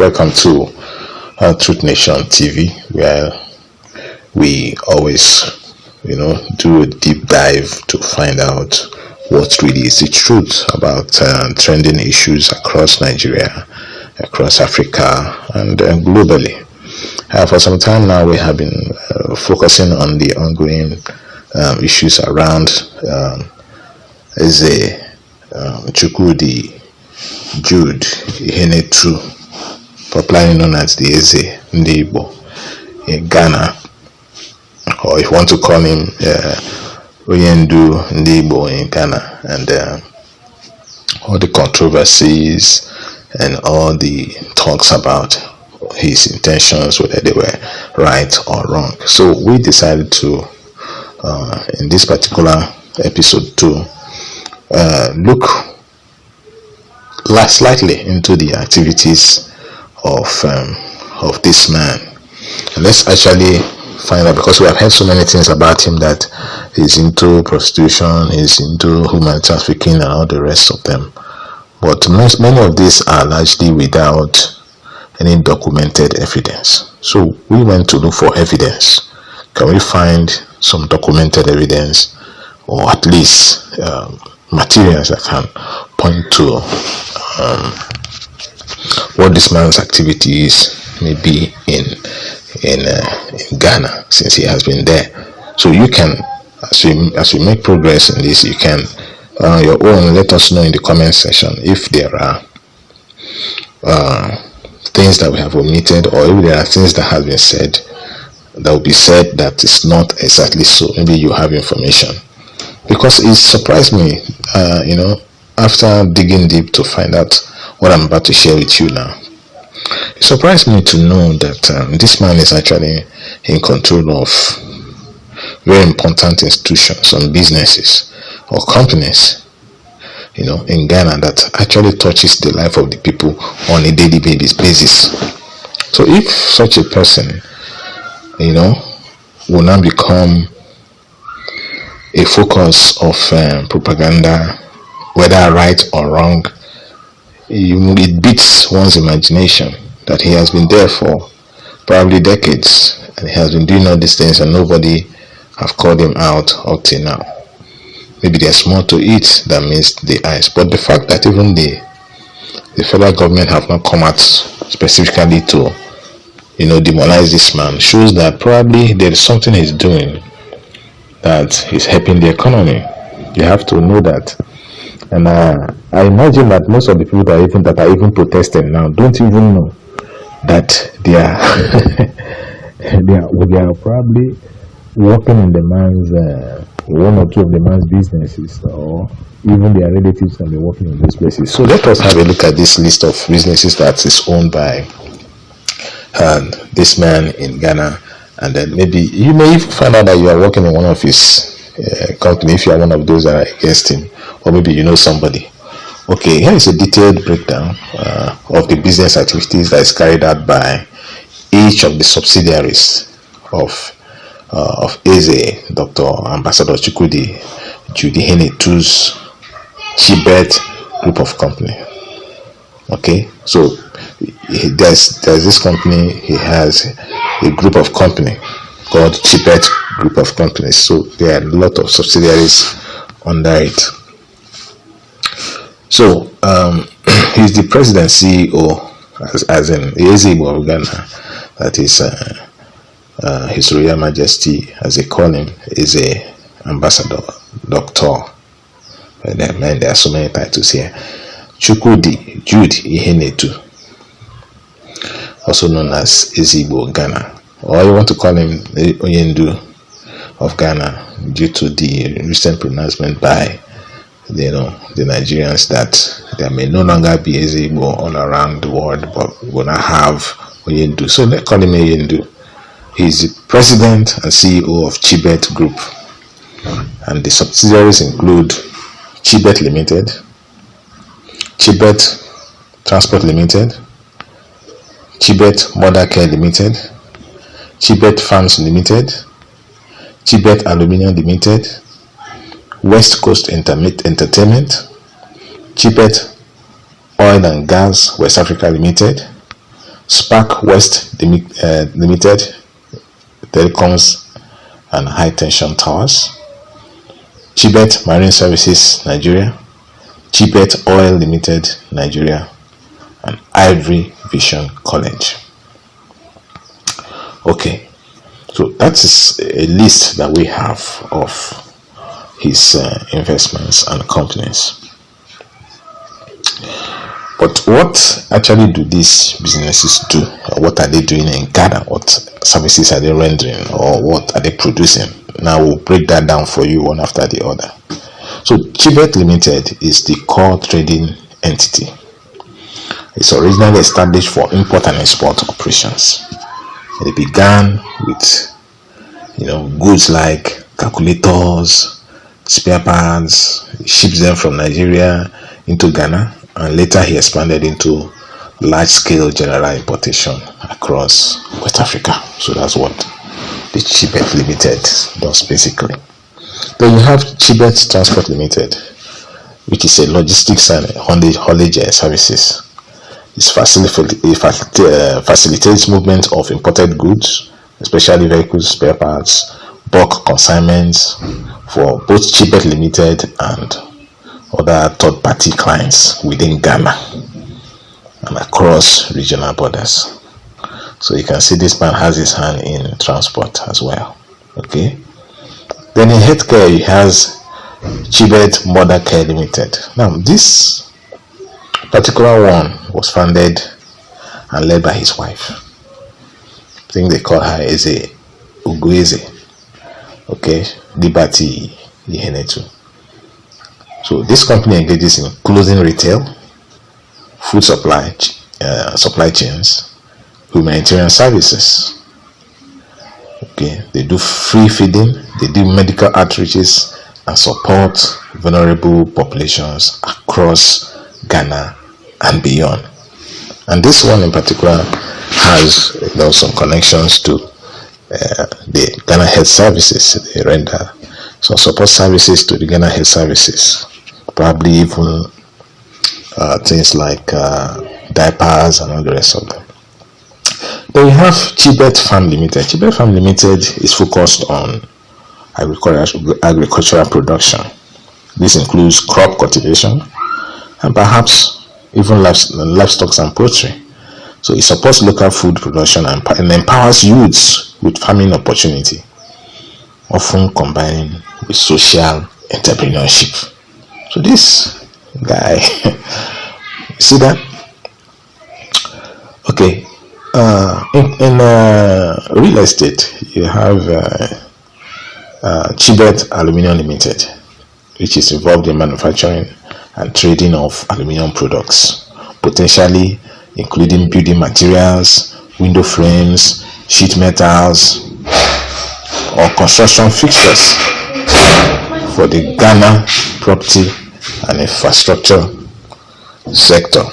Welcome to Truth Nation TV, where we always, do a deep dive to find out what really is the truth about trending issues across Nigeria, across Africa, and globally. For some time now, we have been focusing on the ongoing issues around Eze Chukwudi Jude Ihenetu, popularly known as the Eze Ndigbo in Ghana, or if you want to call him Ndigbo in Ghana, and all the controversies and all the talks about his intentions, whether they were right or wrong. So we decided to, in this particular episode, to look slightly into the activities of this man. And let's actually find out, because we have heard so many things about him, that he's into prostitution, he's into human trafficking and all the rest of them. But many of these are largely without any documented evidence. So we went to look for evidence. Can we find some documented evidence, or at least materials that can point to what this man's activities may be in Ghana, since he has been there? So you can, as we make progress in this, you can on your own let us know in the comment section if there are things that we have omitted, or if there are things that have been said that will be said that is not exactly so. Maybe you have information, because it surprised me after digging deep to find out what I'm about to share with you now. It surprised me to know that this man is actually in control of very important institutions and businesses or companies in Ghana that actually touches the life of the people on a daily basis. So if such a person will now become a focus of propaganda, whether right or wrong, it beats one's imagination that he has been there for probably decades, and he has been doing all these things and nobody have called him out up till now. Maybe there's more to it than meets the eyes, but the fact that even the federal government have not come out specifically to demonize this man shows that probably there is something he's doing that is helping the economy. You have to know that. And I imagine that most of the people that are even protesting now don't even know that they are they are probably working in the man's one or two of the man's businesses, or even their relatives can be working in those places. So let us have a look at this list of businesses that is owned by this man in Ghana, and then maybe you may even find out that you are working in one of his company if you are one of those that are against him, or maybe you know somebody. Okay, here is a detailed breakdown of the business activities that is carried out by each of the subsidiaries of Eze Dr. Ambassador Chukwudi Jude Ihenetu's Chibert Group of Companies. Okay, so there's this company. He has a group of company called Chibert Group of Companies. So there are a lot of subsidiaries under it. So he's the president CEO, as in Eze Ndigbo Ghana. That is His Royal Majesty, as they call him, is a Ambassador Dr. Man, there are so many titles here. Chukwudi Jude Ihenetu, also known as Eze Ndigbo Ghana, or you want to call him the Oyendu of Ghana, due to the recent pronouncement by the Nigerians that there may no longer be Eze Ndigbo all around the world, but we're gonna have Oyendu. So let's call him Oyendu. He's the president and CEO of Chibert Group, and the subsidiaries include Chibert Limited, Chibert Transport Limited, Chibert Mother Care Limited, Chibert Farms Limited, Chibert Aluminium Limited, West Coast Entertainment, Chibert Oil and Gas West Africa Limited, Spakwest Limited, telecoms and high tension towers. Chibert Marine Services Nigeria, Chibert Oil Limited Nigeria, and Ivory Vision College. Okay, so that is a list that we have of his investments and companies. But what actually do these businesses do? What are they doing in Ghana? What services are they rendering, or what are they producing? Now we'll break that down for you one after the other. So Chibert Limited is the core trading entity. It's originally established for import and export operations. It began with goods like calculators, spare parts. He ships them from Nigeria into Ghana, and later he expanded into large-scale general importation across West Africa. So that's what the Chibert Limited does basically. Then you have Chibert Transport Limited, which is a logistics and haulage services. It facilitates movement of imported goods, especially vehicles, spare parts, bulk consignments for both Chibert Limited and other third-party clients within Ghana and across regional borders. So you can see this man has his hand in transport as well. Okay. Then in healthcare, he has Chibert Mother Care Limited. Now this particular one was founded and led by his wife. I think they call her Eze okay, Liberty Ihenetu. So this company engages in clothing retail, food supply chains, humanitarian services. Okay, they do free feeding, they do medical outreaches and support vulnerable populations across Ghana and beyond. And this one in particular has some connections to the Ghana Health Services. They render some support services to the Ghana Health Services, probably even things like diapers and all the rest of them. Then we have Chibert Farm Limited. Chibert Farm Limited is focused on agricultural production. This includes crop cultivation and perhaps even livestock and poultry. So it supports local food production and empowers youths with farming opportunity, often combining with social entrepreneurship. So this guy, you see that? Okay. In real estate, you have Chibert Aluminium Limited, which is involved in manufacturing and trading of aluminium products, potentially including building materials, window frames, sheet metals, or construction fixtures for the Ghana property and infrastructure sector.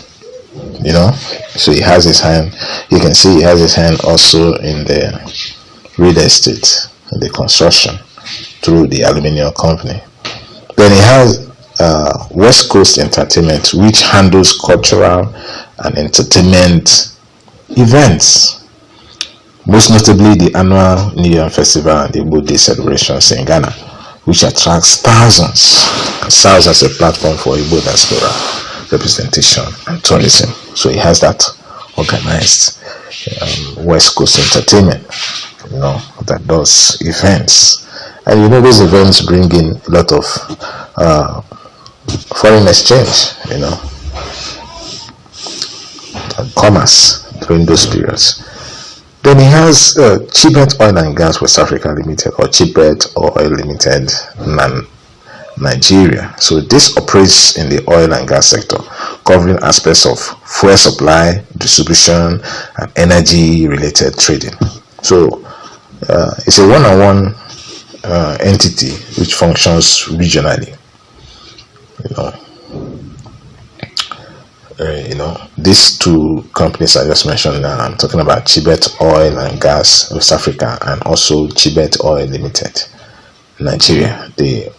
So he has his hand, you can see he has his hand also in the real estate, in the construction through the aluminium company. Then he has West Coast Entertainment, which handles cultural and entertainment events, most notably the annual New Year Festival and the Igbo Day celebrations in Ghana, which attracts thousands and serves as a platform for Igbo Diaspora representation and tourism. So he has that organized West Coast Entertainment, that does events. And those events bring in a lot of foreign exchange, and commerce during those periods. Then he has Chibert Oil and Gas West Africa Limited, or Chibert Oil Limited Nigeria. So this operates in the oil and gas sector, covering aspects of fuel supply, distribution, and energy related trading. So it's a one-on-one entity which functions regionally. These two companies I just mentioned now, I'm talking about Chibert Oil and Gas West Africa and also Chibert Oil Limited Nigeria. They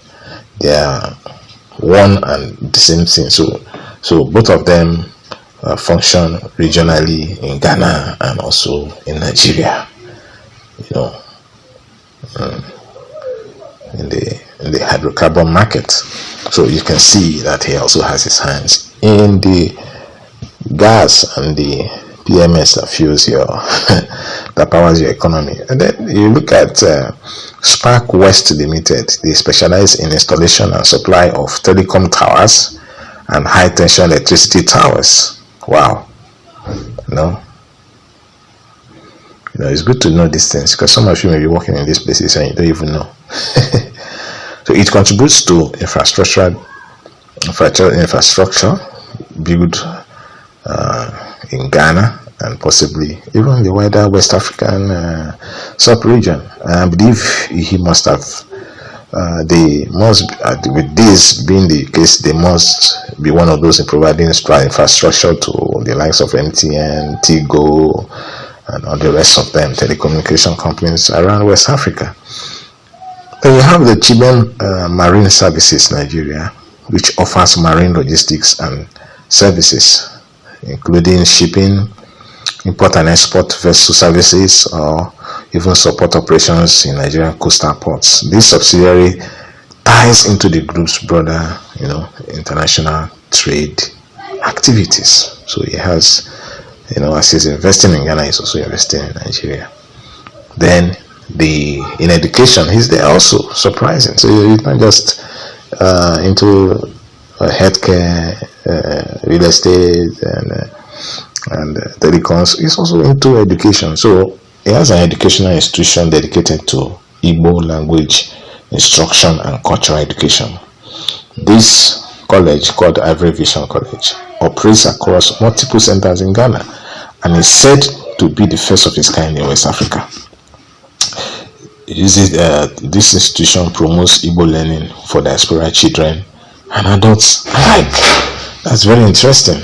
are one and the same thing. So both of them function regionally in Ghana and also in Nigeria, you know, in the hydrocarbon market. So you can see that he also has his hands in the gas and the PMS that fuels your that powers your economy. And then you look at Spakwest Ltd. They specialize in installation and supply of telecom towers and high tension electricity towers. Wow. You know, it's good to know these things, because some of you may be working in these places and you don't even know. So it contributes to infrastructure build in Ghana and possibly even the wider West African sub-region. I believe he must have, with this being the case, they must be one of those in providing infrastructure to the likes of MTN, Tigo, and all the rest of them, telecommunication companies around West Africa. Then you have the Chibert Marine Services Nigeria, which offers marine logistics and services, including shipping, import and export vessel services, or even support operations in Nigerian coastal ports. This subsidiary ties into the group's broader, international trade activities. So he has, as he's investing in Ghana, he's also investing in Nigeria. Then in education, he's there also, surprising. So he's not just into healthcare, real estate, and telecoms. He's also into education. So he has an educational institution dedicated to Igbo language instruction and cultural education. This college, called Ivory Vision College, operates across multiple centers in Ghana and is said to be the first of its kind in West Africa. This institution promotes Igbo learning for diaspora children and adults alike. That's very interesting.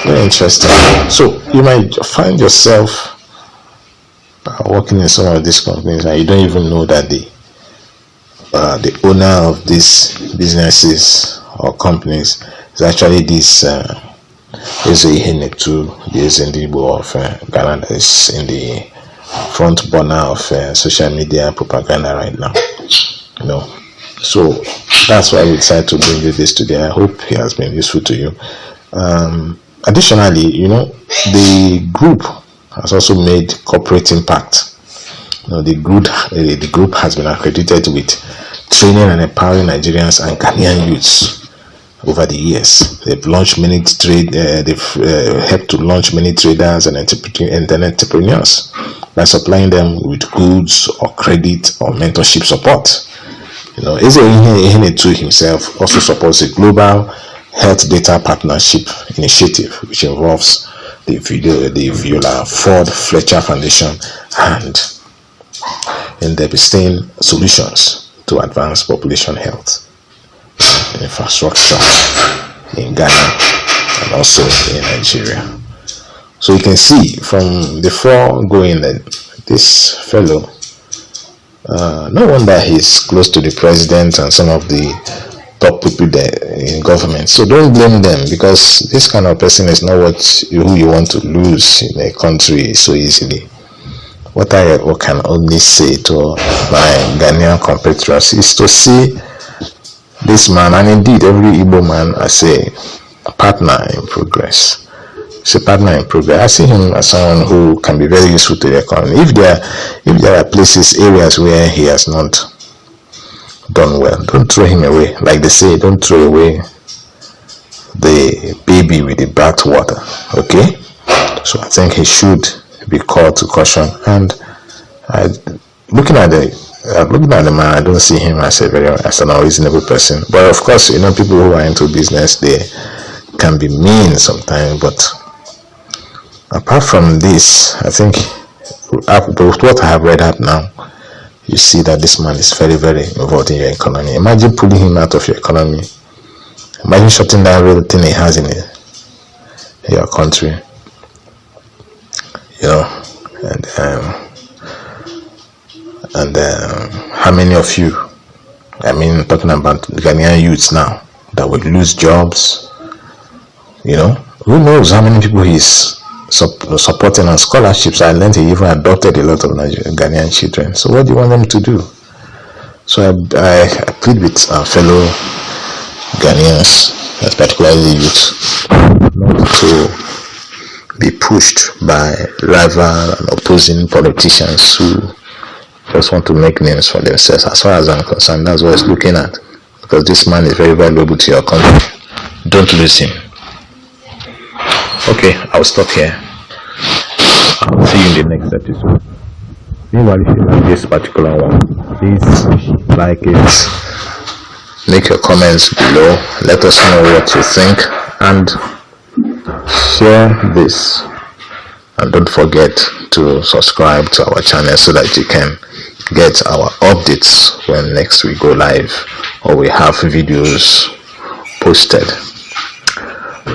Very interesting. So you might find yourself working in some of these companies and you don't even know that the owner of these businesses or companies is actually this Eze Ihenetu, the Eze Ndigbo of Ghana, that is in the front burner of social media propaganda right now. So that's why we decided to bring you this today. I hope it has been useful to you. Additionally, the group has also made corporate impact. The group has been accredited with training and empowering Nigerians and Ghanaian youths over the years. They've launched many they've helped to launch many traders and entrepreneurs by supplying them with goods or credit or mentorship support. Eze Ihenetu himself also supports a global health data partnership initiative, which involves the Viola Ford Fletcher Foundation and investing solutions to advance population health infrastructure in Ghana and also in Nigeria. So you can see from the foregoing that this fellow, no wonder he's close to the president and some of the top people there in government. So don't blame them, because this kind of person is not who you want to lose in a country so easily. What I can only say to my Ghanaian compatriots is to see this man, and indeed every Igbo man, as a partner in progress. It's a partner in progress. I see him as someone who can be very useful to the economy. If there are areas where he has not done well, don't throw him away. Like they say, don't throw away the baby with the bathwater. Okay? So I think he should be called to caution. And looking at the man, I don't see him as an unreasonable person. But of course, people who are into business, they can be mean sometimes. But apart from this, I think with what I have read up now, you see that this man is very, very involved in your economy. Imagine pulling him out of your economy. Imagine shutting down everything he has in your country. And how many of you, talking about Ghanaian youths now, that would lose jobs, Who knows how many people he's supporting on scholarships? I learned he even adopted a lot of Nigerian Ghanaian children. So what do you want them to do? So I plead with our fellow Ghanaians, particularly youth, not to be pushed by rival and opposing politicians who just want to make names for themselves. As far as I'm concerned, that's what I was looking at. Because this man is very valuable to your country. Don't lose him. Okay, I'll stop here. I'll see you in the next episode. Meanwhile, if you like this particular one, please like it, make your comments below, let us know what you think, and share this. And don't forget to subscribe to our channel so that you can get our updates when next we go live or we have videos posted.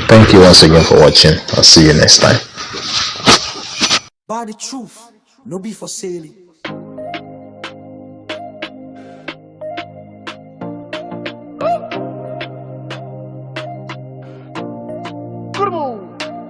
Thank you once again for watching. I'll see you next time. By the truth, no be for sale.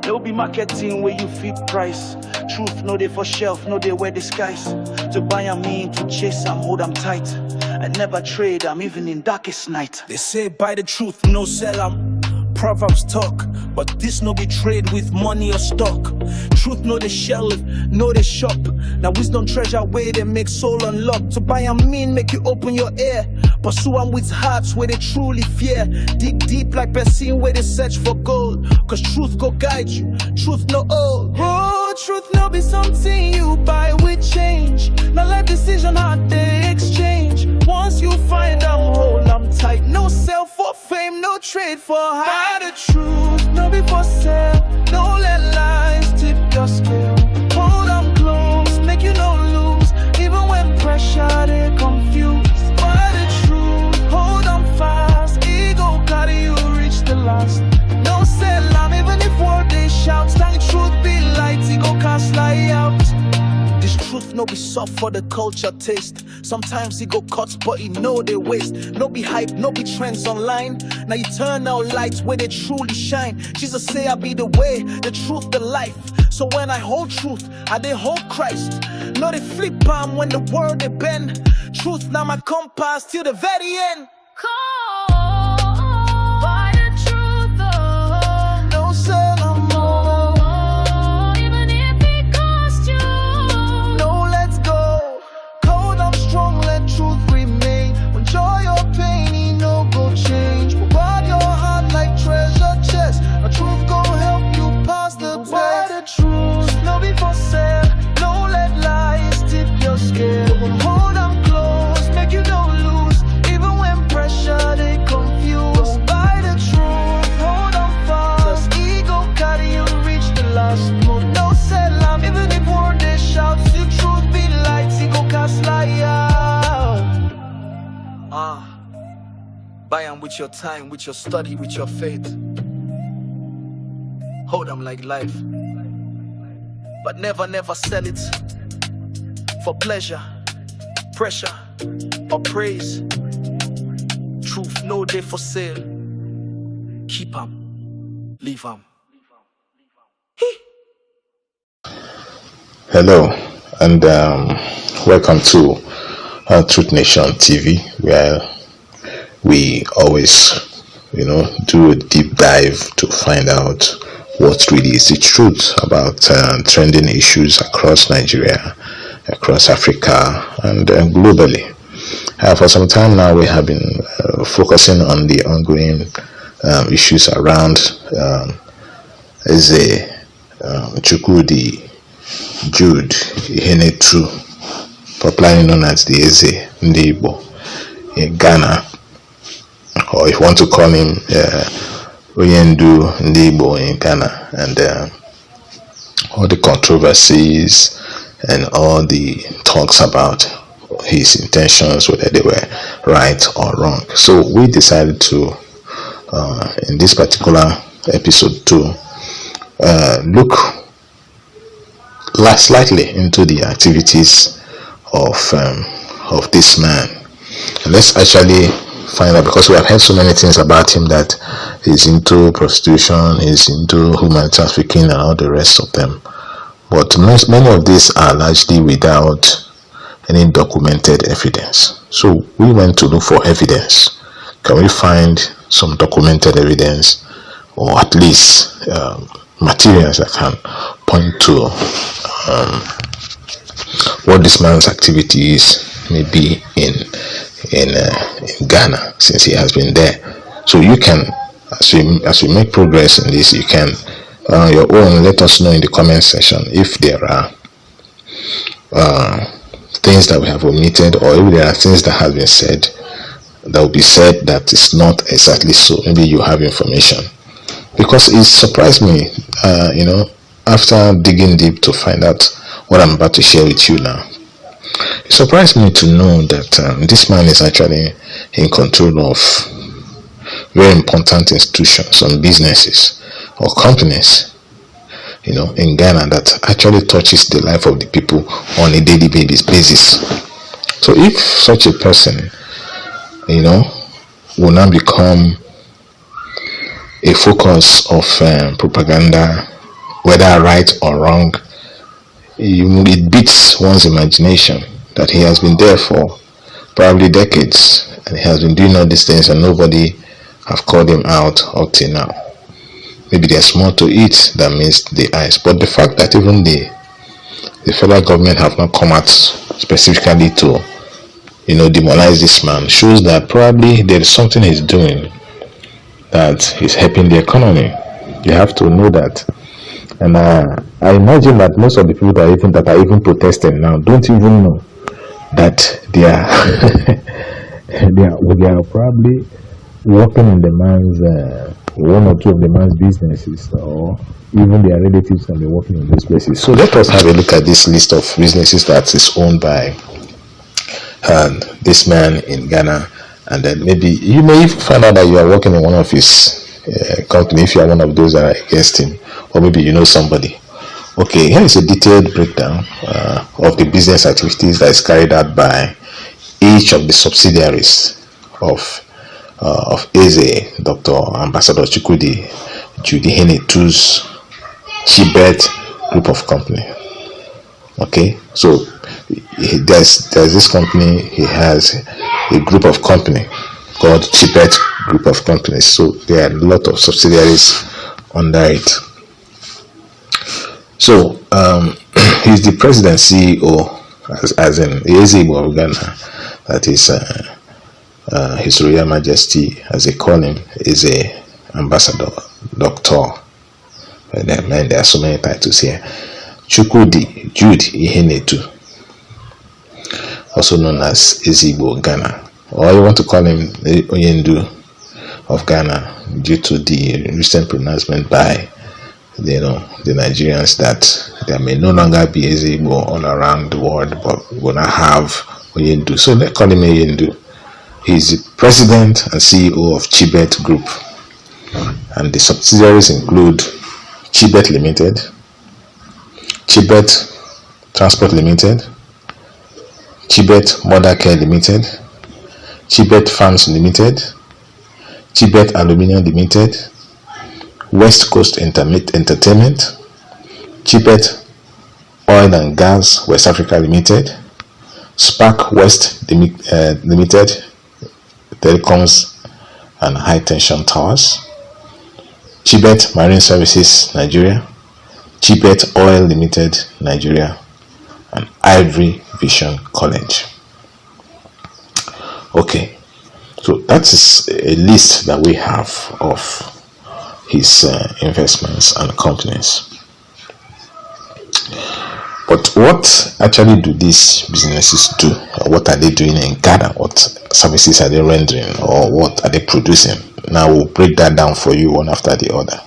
No be marketing where you fit price. Truth no they for shelf, no they wear disguise. To buy a mean, to chase I'm hold I'm tight. I never trade, I'm even in darkest night. They say buy the truth, no sell 'em. Proverbs talk, but this no be trade with money or stock. Truth no they shelf, no they shop. Now wisdom treasure way they make soul unlock. To buy a mean make you open your ear. Pursue 'em with hearts where they truly fear. Dig deep like person where they search for gold. Cause truth go guide you, truth no old. Oh, truth no be something you buy with change. Now life decision how they exchange. Once you find I'm hold I'm tight. No sell for fame, no trade for high. Buy the truth, no be for sale. Don't let lies tip your scale. Hold on close, make you no lose. Even when pressure they confuse. Buy the truth, hold on fast. Ego carry you reach the last. No sell I'm even if word they shout. Stand truth be light, ego cast lie out. This truth no be soft for the culture taste. Sometimes it go cuts but it know they waste. No be hype, no be trends online. Now eternal lights where they truly shine. Jesus say I be the way, the truth, the life. So when I hold truth, I they hold Christ. No they flip palm when the world they bend. Truth now my compass till the very end. Buy the truth, oh. No sell no more. Even if it costs you. No let's go. Cold I'm strong, let truth remain. When joy or pain, he no go change. Guard your heart like treasure chest. The truth go help you pass the test. Buy the truth, no be for sale. No let lies tip your scale. Hold on close, make you no lose. Even when pressure they confuse. Buy the truth, hold on fast. Ego carry you reach the last mode. No sell I'm even if word they shout. The truth be light, ego cast lie out. Buy 'em with your time, with your study, with your faith. Hold 'em like life. But never sell it for pleasure, pressure, or praise. Truth no day for sale. Keep 'em, leave 'em. Hello, and welcome to Truth Nation TV, where we always, do a deep dive to find out what really is the truth about trending issues across Nigeria, across Africa, and globally. For some time now, we have been focusing on the ongoing issues around Eze Chukwudi Jude Ihenetu, popularly known as the Eze Ndigbo in Ghana, or if you want to call him Ndigbo in Ghana, and all the controversies and all the talks about his intentions, whether they were right or wrong. So we decided to, in this particular episode, to look slightly into the activities of this man. And let's actually find out, because we have heard so many things about him that He's into prostitution, he's into human trafficking and all the rest of them. But many of these are largely without any documented evidence. So we went to look for evidence. Can we find some documented evidence, or at least materials that can point to what this man's activities may be in Ghana, since he has been there. So you can, as we make progress in this, you can on your own let us know in the comment section if there are things that we have omitted, or if there are things that have been said that will be said that is not exactly so. Maybe you have information, because it surprised me after digging deep to find out what I'm about to share with you now. It surprised me to know that this man is actually in control of very important institutions and businesses or companies, in Ghana, that actually touches the life of the people on a daily basis. So if such a person, will now become a focus of propaganda, whether right or wrong, it beats one's imagination that he has been there for probably decades and he has been doing all these things and nobody have called him out up till now. Maybe there's more to it than meets the eyes, but the fact that even the federal government have not come out specifically to demonize this man shows that probably there is something he's doing that is helping the economy. You have to know that. And I imagine that most of the people that are even protesting now don't even know that they are they are probably working in the man's one or two of the man's businesses, or even their relatives can be working in these places. So let us have a look at this list of businesses that is owned by this man in Ghana, and then maybe you may even find out that you are working in one of his company if you are one of those that are against him, or maybe you know somebody. Okay, here is a detailed breakdown of the business activities that is carried out by each of the subsidiaries of Eze Dr. Ambassador Chukwudi Jude Ihenetu's Chibert Group of Companies. Okay, so there's this company. He has a group of company called Chibert Group of Companies. So there are a lot of subsidiaries under it. So he's the president CEO, as in Eze Ndigbo Ghana. That is His Royal Majesty, as they call him, is a Ambassador Dr. And then there are so many titles here. Chukwudi Jude Ihenetu, also known as Eze Ndigbo Ghana, or you want to call him Oyendu of Ghana, due to the recent pronouncement by the Nigerians that there may no longer be Eze Ndigbo all around the world, but we will not have Oyendu. So let's call him Oyendu. He's the president and CEO of Chibert Group, and the subsidiaries include Chibert Limited, Chibert Transport Limited, Chibert Mother Care Limited, Chibert Farms Limited, Chibert Aluminium Limited, West Coast Entertainment, Chibert Oil and Gas West Africa Limited, Spakwest Ltd, Telecoms and High Tension Towers, Chibert Marine Services Nigeria, Chibert Oil Limited Nigeria, and Ivory Vision College. Okay, so that is a list that we have of his investments and companies. But what actually do these businesses do? What are they doing in Ghana? What services are they rendering, or what are they producing? Now we'll break that down for you one after the other.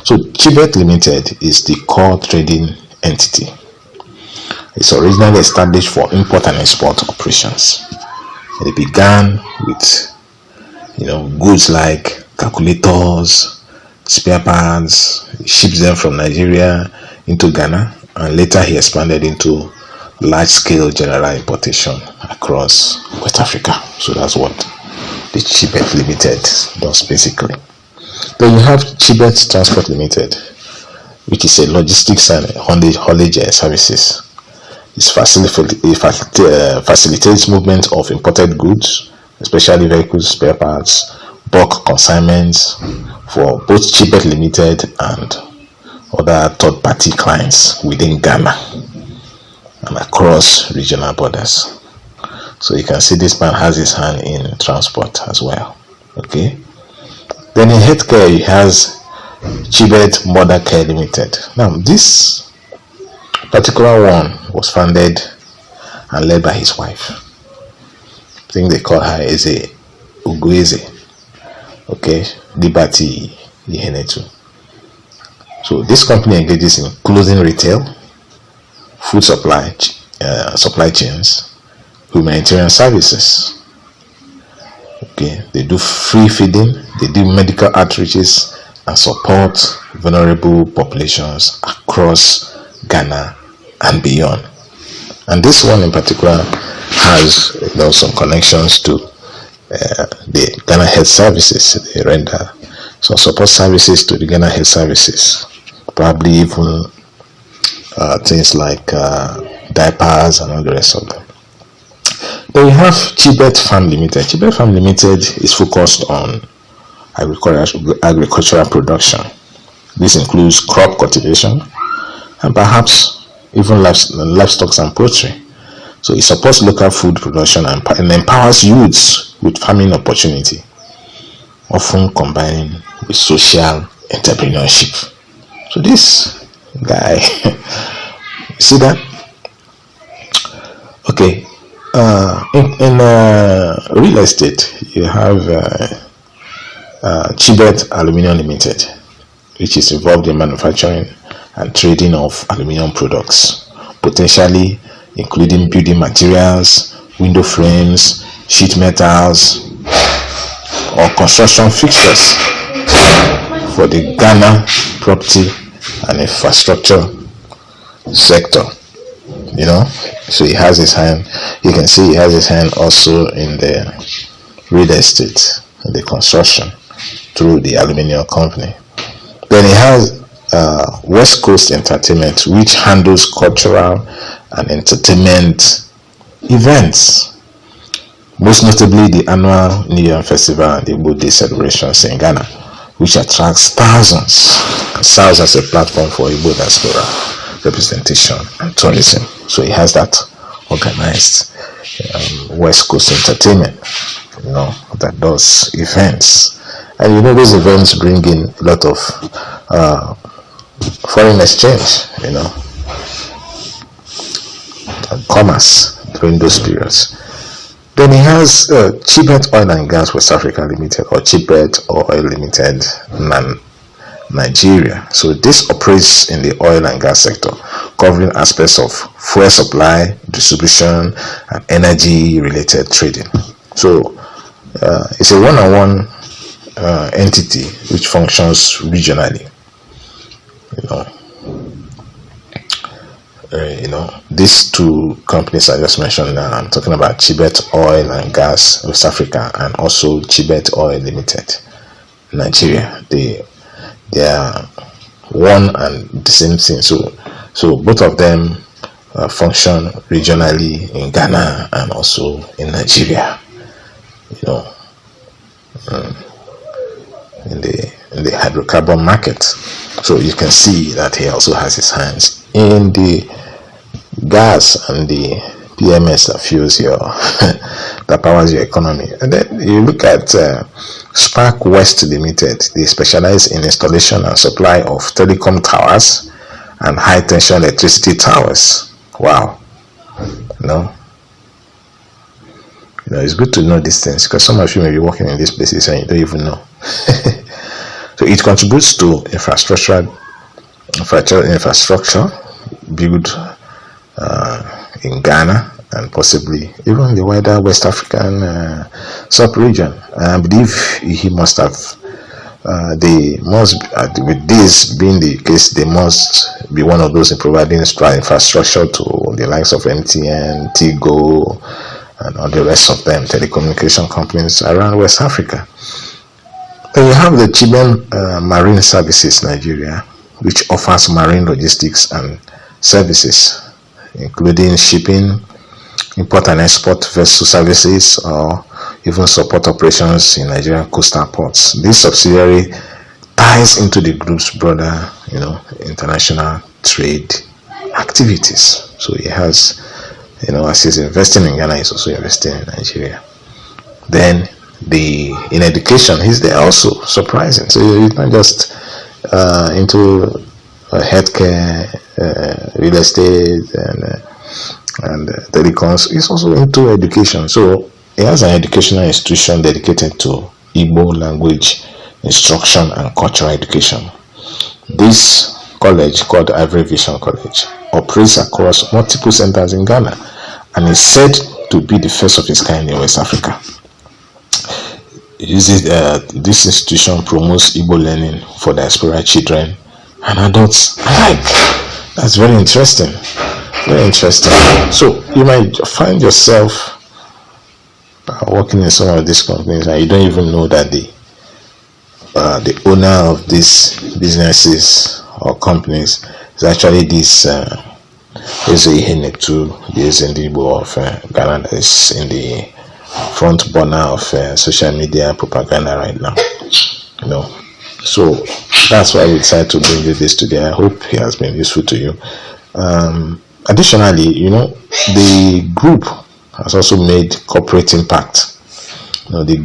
So Chibert Limited is the core trading entity. It's originally established for import and export operations. It began with goods like calculators, spare parts, ships them from Nigeria into Ghana, and later he expanded into large-scale general importation across West Africa. So that's what the Chibert Limited does basically. Then you have Chibert Transport Limited, which is a logistics and haulage services. It facilitates movement of imported goods, especially vehicles, spare parts, bulk consignments for both Chibert Limited and other third-party clients within Ghana and across regional borders. So you can see this man has his hand in transport as well. Okay. Then in healthcare, he has Chibert Mother Care Limited. Now this particular one was founded and led by his wife. I think they call her Eze okay, Liberty Ihenetu. So this company engages in clothing retail, food supply chains, humanitarian services. Okay, they do free feeding, they do medical outreaches and support vulnerable populations across Ghana and beyond. And this one in particular has some connections to the Ghana Health Services. They render some support services to the Ghana Health Services, probably even things like diapers and all the rest of them. Then we have Chibert Farm Limited. Chibert Farm Limited is focused on agricultural production. This includes crop cultivation and perhaps even livestock and poultry. So it supports local food production and empowers youths with farming opportunity, often combining with social entrepreneurship. So this guy, you see that? Okay. In real estate, you have Chibert Aluminium Limited, which is involved in manufacturing and trading of aluminium products, potentially including building materials, window frames, sheet metals, or construction fixtures for the Ghana property and infrastructure sector. So he has his hand, you can see he has his hand also in the real estate and the construction through the aluminium company. Then he has West Coast Entertainment, which handles cultural and entertainment events, most notably the annual New Year Festival and the Igbo Day celebrations in Ghana, which attracts thousands and serves as a platform for Igbo diaspora representation and tourism. So he has that organized West Coast Entertainment, that does events. And those events bring in a lot of foreign exchange, commerce during those periods. Then he has Chibert Oil and Gas West Africa Limited, or Chibert Oil Limited Nigeria. So this operates in the oil and gas sector, covering aspects of fuel supply, distribution, and energy related trading. So it's a one-on-one entity which functions regionally. These two companies I just mentioned now, I'm talking about Chibert Oil and Gas West Africa and also Chibert Oil Limited Nigeria. They are one and the same thing. So both of them function regionally in Ghana and also in Nigeria. In the hydrocarbon market. So you can see that he also has his hands in the gas and the PMS that fuels that powers your economy. And then you look at Spakwest Ltd. They specialize in installation and supply of telecom towers and high tension electricity towers. Wow. It's good to know these things, because some of you may be working in these places and you don't even know. So it contributes to infrastructure built in Ghana and possibly even the wider West African sub-region. I believe he must have, with this being the case, they must be one of those in providing infrastructure to the likes of MTN, Tigo, and all the rest of them, telecommunication companies around West Africa. Then you have the Chibert Marine Services Nigeria, which offers marine logistics and services, including shipping, import and export vessel services, or even support operations in Nigerian coastal ports. This subsidiary ties into the group's broader, international trade activities. So he has, as he's investing in Ghana, he's also investing in Nigeria. Then in education, he's there also, surprising. So he's not just into healthcare, real estate, and telecoms. He's also into education. So he has an educational institution dedicated to Igbo language instruction and cultural education. This college, called Ivory Vision College, operates across multiple centers in Ghana and is said to be the first of its kind in West Africa. This institution promotes Igbo learning for diaspora children and adults alike. That's very interesting. Very interesting. So you might find yourself working in some of these companies and you don't even know that the owner of these businesses or companies is actually this Eze Ihenetu, the Eze Ndigbo of Ghana, that is in the front burner of social media propaganda right now. So that's why we decided to bring you this today. I hope it has been useful to you. Additionally, the group has also made corporate impact. The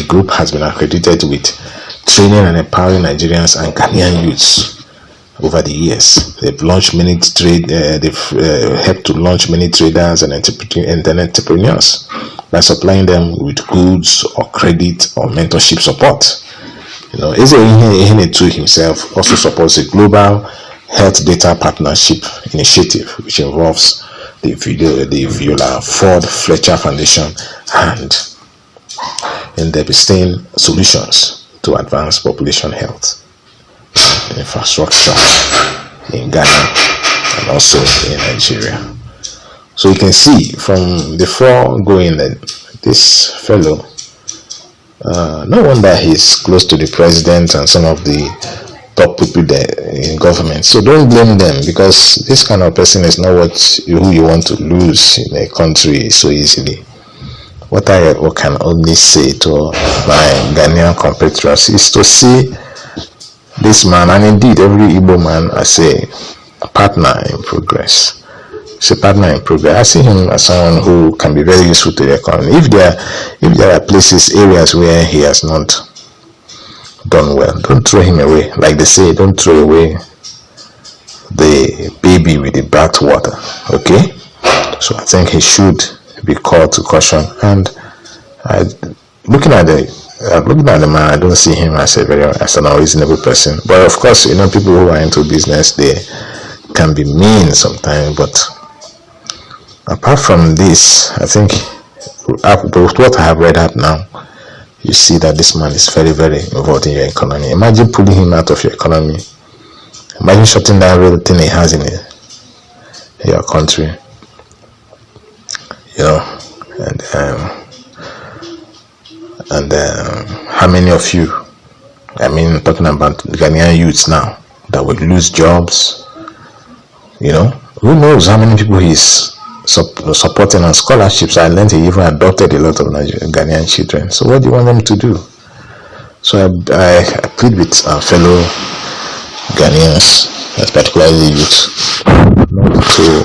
group has been accredited with training and empowering Nigerians and Ghanaian youths over the years. They've launched many helped to launch many traders and entrepreneurs by supplying them with goods or credit or mentorship support. Eze Ihenetu himself also supports a global health data partnership initiative, which involves the Viola Ford Fletcher Foundation and investing solutions to advance population health infrastructure in Ghana and also in Nigeria. So you can see from the foregoing that this fellow, no wonder he's close to the president and some of the top people there in government. So don't blame them, because this kind of person is not who you want to lose in a country so easily. What I can only say to my Ghanaian compatriots is to see this man, and indeed every Igbo man, as a partner in progress. It's a partner in progress. I see him as someone who can be very useful to the economy. If there are areas where he has not done well, don't throw him away. Like they say, don't throw away the baby with the bathwater. Okay? So I think he should be called to caution. And looking at the man, I don't see him as an unreasonable person. But of course, people who are into business, they can be mean sometimes. But apart from this, I think with what I have read up now, you see that this man is very, very involved in your economy. Imagine pulling him out of your economy. Imagine shutting down everything he has in your country. And how many of you, talking about Ghanaian youths now, that would lose jobs? Who knows how many people he's supporting on scholarships. I learned he even adopted a lot of Ghanaian children. So what do you want them to do? So I plead with our fellow Ghanaians, particularly youth, not to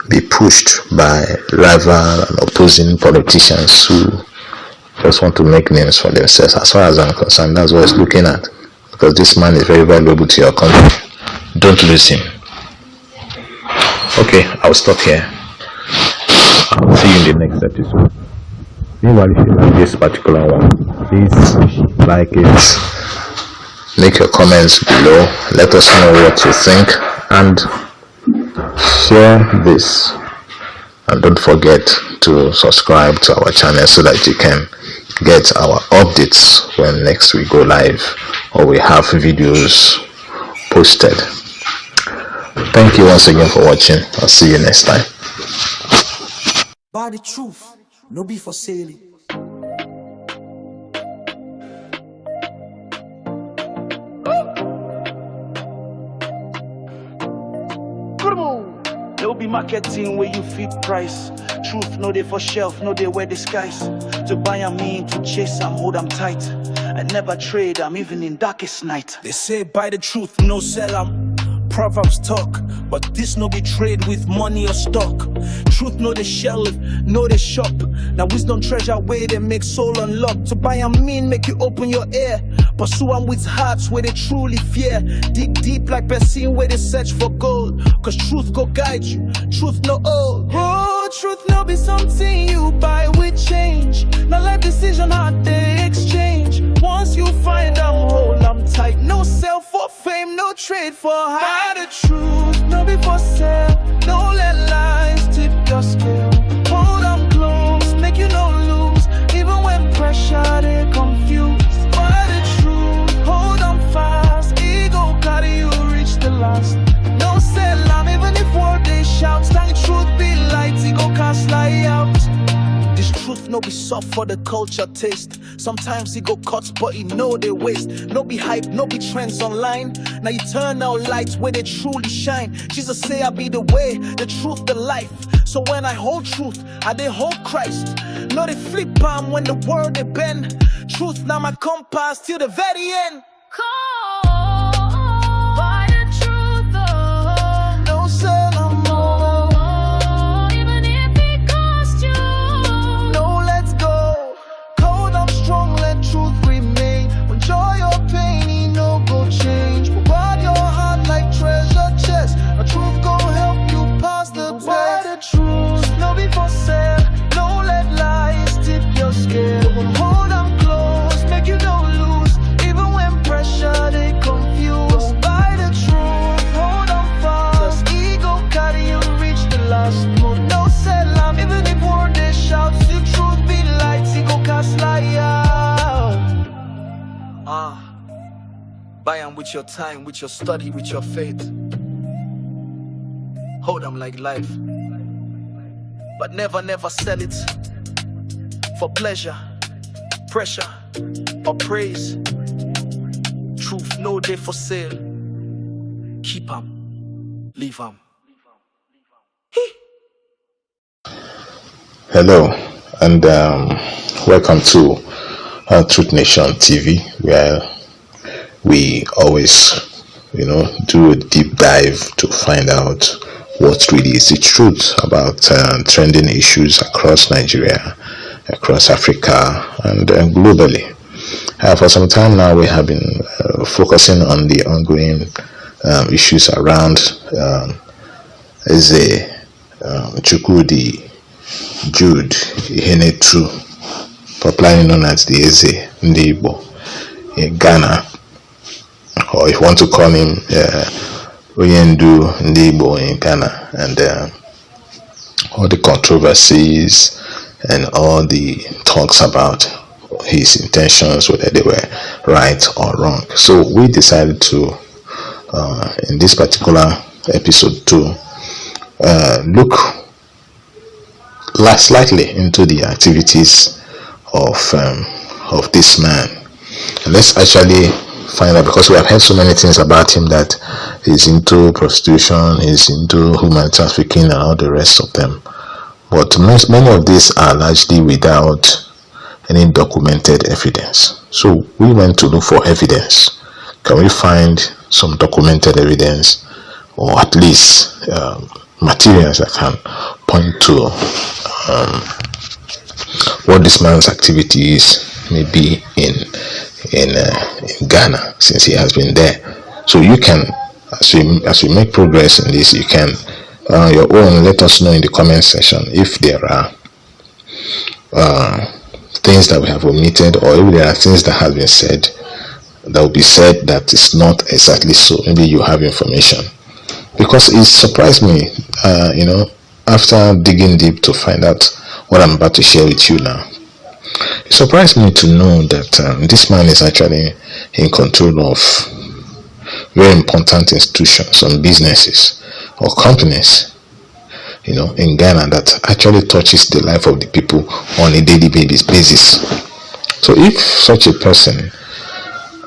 be pushed by rival and opposing politicians who just want to make names for themselves. As far as I'm concerned, that's what it's looking at, because this man is very valuable to your country. Don't lose him. Okay, I'll stop here. I'll see you in the next episode. Meanwhile, if you like this particular one, please like it, make your comments below, let us know what you think, and share this. And don't forget to subscribe to our channel so that you can get our updates when next we go live or we have videos posted. Thank you once again for watching. I'll see you next time. By the truth, no be for sailing. No be marketing where you fit price. Truth no they for shelf, no they wear disguise. To buy a mean, to chase I'm hold I'm tight. I never trade, I'm even in darkest night. They say buy the truth, no sell 'em. Proverbs talk, but this no be trade with money or stock. Truth no they shelf, no they shop. Now wisdom treasure way they make soul unlock. To buy a mean make you open your ear. Pursue 'em with hearts where they truly fear. Dig deep like person where they search for gold. Cause truth go guide you, truth no old. Oh, truth no be something you buy with change. Now life decision hard they exchange. Once you find I'm hold I'm tight. No sell for fame, no trade for high. Buy the truth, no be for sale. Don't let lies tip your scale. Hold on close, make you no lose. Even when pressure they confuse. Buy the truth, hold on fast. Ego carry you reach the last. No sell I'm even if word they shout. Stand truth be light, ego can't slide out. This truth no be soft for the culture taste. Sometimes he go cuts but he know they waste. No be hype, no be trends online. Now eternal lights where they truly shine. Jesus say I be the way, the truth, the life. So when I hold truth, I they hold Christ. No they flip palm when the word they bend. Truth now my compass till the very end. Buy the truth, oh. No sell no more. Even if it costs you. No let's go. Hold up strong, let truth remain. When joy or pain, he no go change. Provide your heart like treasure chest. A truth go help you pass the test. Buy the truth, no be for sale. No let lies tip your scale. Hold on close, make you no lose. Even when pressure they confuse. Buy the truth, hold on fast. Ego carry you reach the last. No sell I'm even if word they shout. See truth be light, ego can't slide out. Buy 'em with your time, with your study, with your faith. Hold 'em like life. But never sell it for pleasure, pressure, or praise. Truth no day for sale. Keep 'em, leave 'em. Hello, and welcome to Truth Nation TV, where we always, do a deep dive to find out what really is the truth about trending issues across Nigeria, across Africa, and globally. For some time now, we have been focusing on the ongoing issues around Eze Chukwudi Jude Ihenetu, popularly known as the Eze Ndigbo in Ghana, or if you want to call him Ndigbo in Ghana, and all the controversies and all the talks about his intentions, whether they were right or wrong. So we decided to, in this particular episode, to look slightly into the activities of this man. And let's actually find out, because we have heard so many things about him, that he's into prostitution, he's into human trafficking and all the rest of them. But many of these are largely without any documented evidence. So we went to look for evidence. Can we find some documented evidence, or at least materials that can point to what this man's activities may be in Ghana, since he has been there? So you can, as we make progress in this, you can your own let us know in the comment section if there are things that we have omitted, or if there are things that have been said that will be said that is not exactly so. Maybe you have information, because it surprised me after digging deep to find out what I'm about to share with you now. It surprised me to know that this man is actually in control of very important institutions, some businesses or companies, in Ghana, that actually touches the life of the people on a daily basis. So if such a person,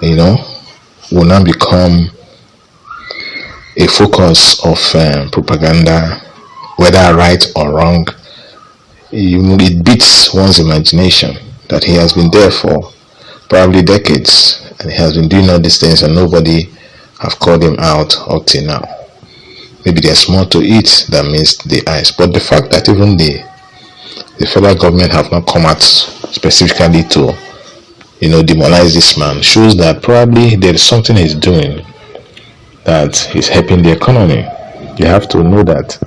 will now become a focus of propaganda whether right or wrong, it beats one's imagination that he has been there for probably decades and he has been doing all these things and nobody have called him out up till now. Maybe there's more to it than meets the eyes, but the fact that even the federal government have not come out specifically to demonize this man shows that probably there is something he's doing that is helping the economy. You have to know that.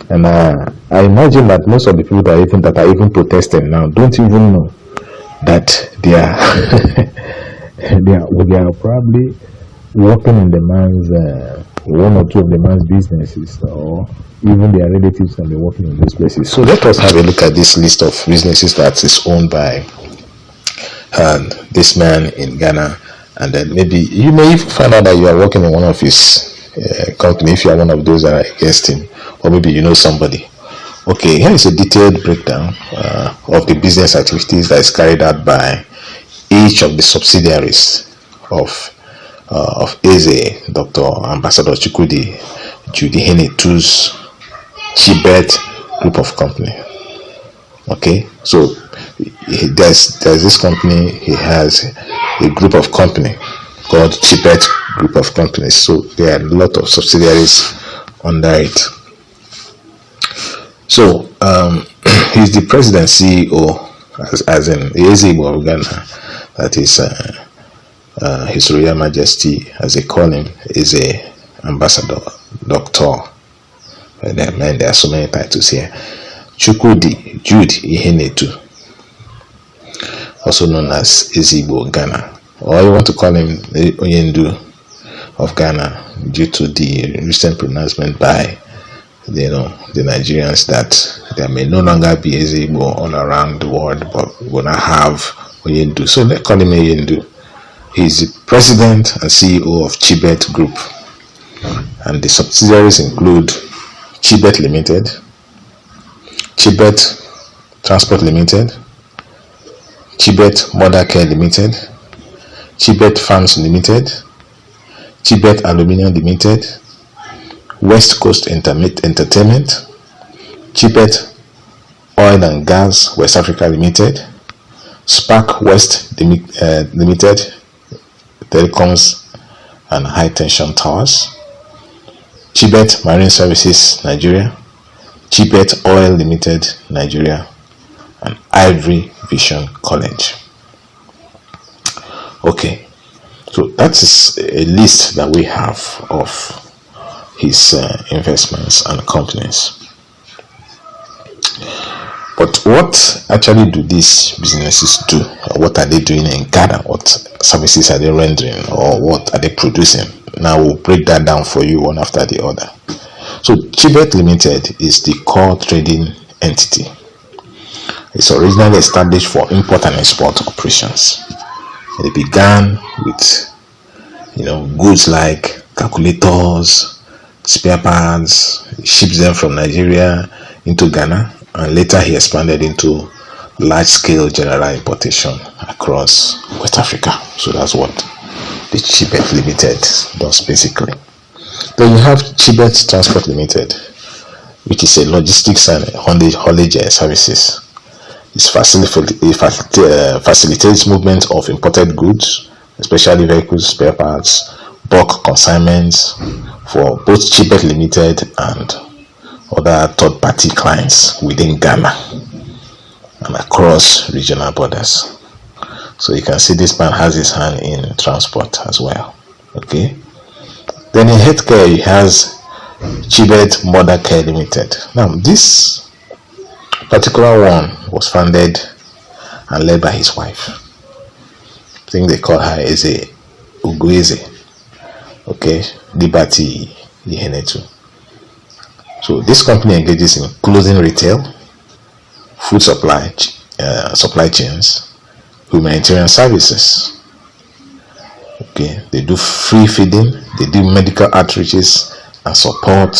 And I imagine that most of the people that are even protesting now don't even know that they are they are probably working in the man's one or two of the man's businesses, or even their relatives can be working in those places. So let us have a look at this list of businesses that is owned by this man in Ghana, and then maybe you may even find out that you are working in one of his company if you are one of those that are against him, or maybe you know somebody. Okay, here is a detailed breakdown of the business activities that is carried out by each of the subsidiaries of Eze Dr. Ambassador Chukwudi Jude Ihenetu's Chibert Group of Company. Okay, so there's this company. He has a group of company called Chibert Group of Companies. So there are a lot of subsidiaries under it. So he's the president CEO, as in Eze Ndigbo Ghana. That is His Royal Majesty, as they call him, is a Ambassador Dr. And then there are so many titles here. Chukwudi Jude Ihenetu, also known as Eze Ndigbo Ghana, or you want to call him Oyendu of Ghana, due to the recent pronouncement by the Nigerians that there may no longer be Eze Ndigbo all around the world, but we will not have Oyendu. So let's call him Oyendu. He is the president and CEO of Chibert Group, and the subsidiaries include Chibert Limited, Chibert Transport Limited, Chibert Mother Care Limited, Chibert Farms Limited, Chibert Aluminium Limited, West Coast Entertainment, Chibert Oil and Gas West Africa Limited, Spakwest Limited, Telecoms and High Tension Towers, Chibert Marine Services Nigeria, Chibert Oil Limited Nigeria, and Ivory Vision College. Okay, so that is a list that we have of his investments and companies. But what actually do these businesses do? What are they doing in Ghana? What services are they rendering, or what are they producing? Now we'll break that down for you one after the other. So Chibert Limited is the core trading entity. It's originally established for import and export operations. It began with goods like calculators, spare parts, ships them from Nigeria into Ghana, and later he expanded into large-scale general importation across West Africa. So that's what the Chibert Limited does basically. Then you have Chibert Transport Limited, which is a logistics and haulage services. It facilitates movement of imported goods, especially vehicles, spare parts, bulk consignments for both Chibert Limited and other third-party clients within Ghana and across regional borders. So you can see this man has his hand in transport as well. Okay. Then in healthcare, he has Chibert Mother Care Limited. Now this particular one was founded and led by his wife. I think they call her Eze Ugueze. Okay, Liberty Ihenetu. So this company engages in clothing retail, food supply chains, humanitarian services. Okay, they do free feeding, they do medical outreaches and support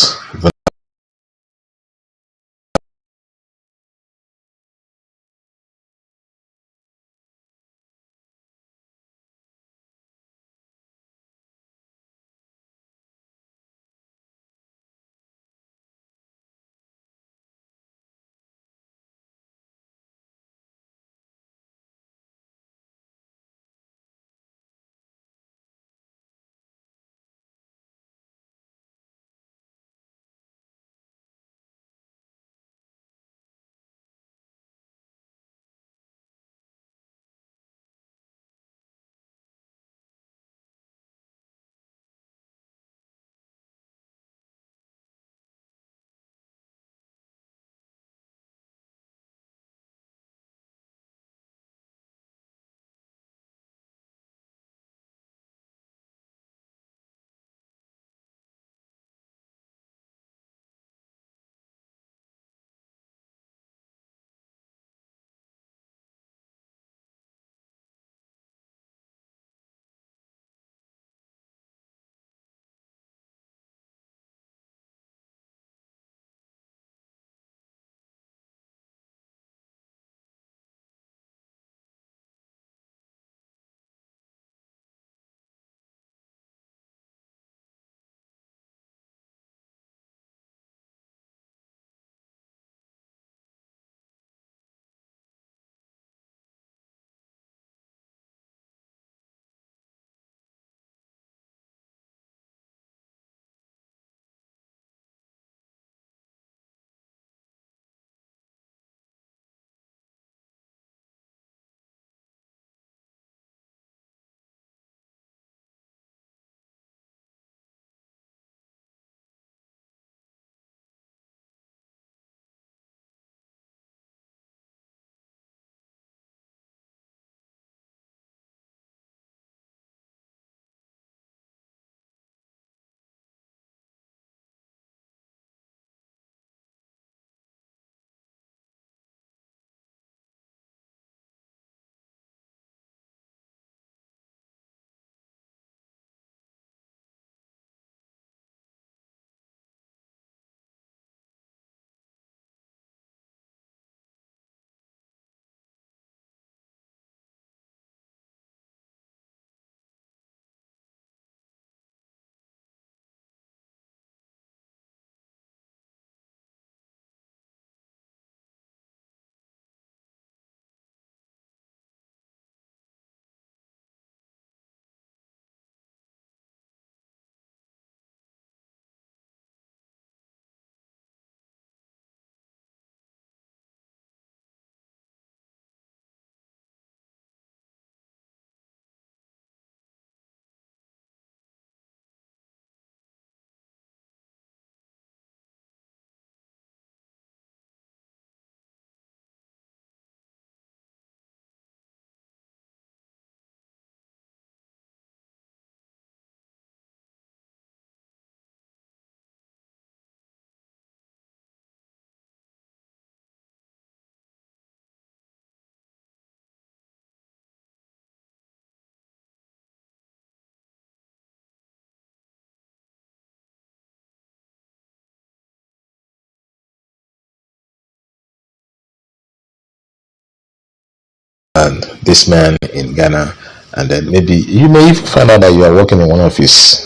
and this man in Ghana, and then maybe you may even find out that you are working in one of his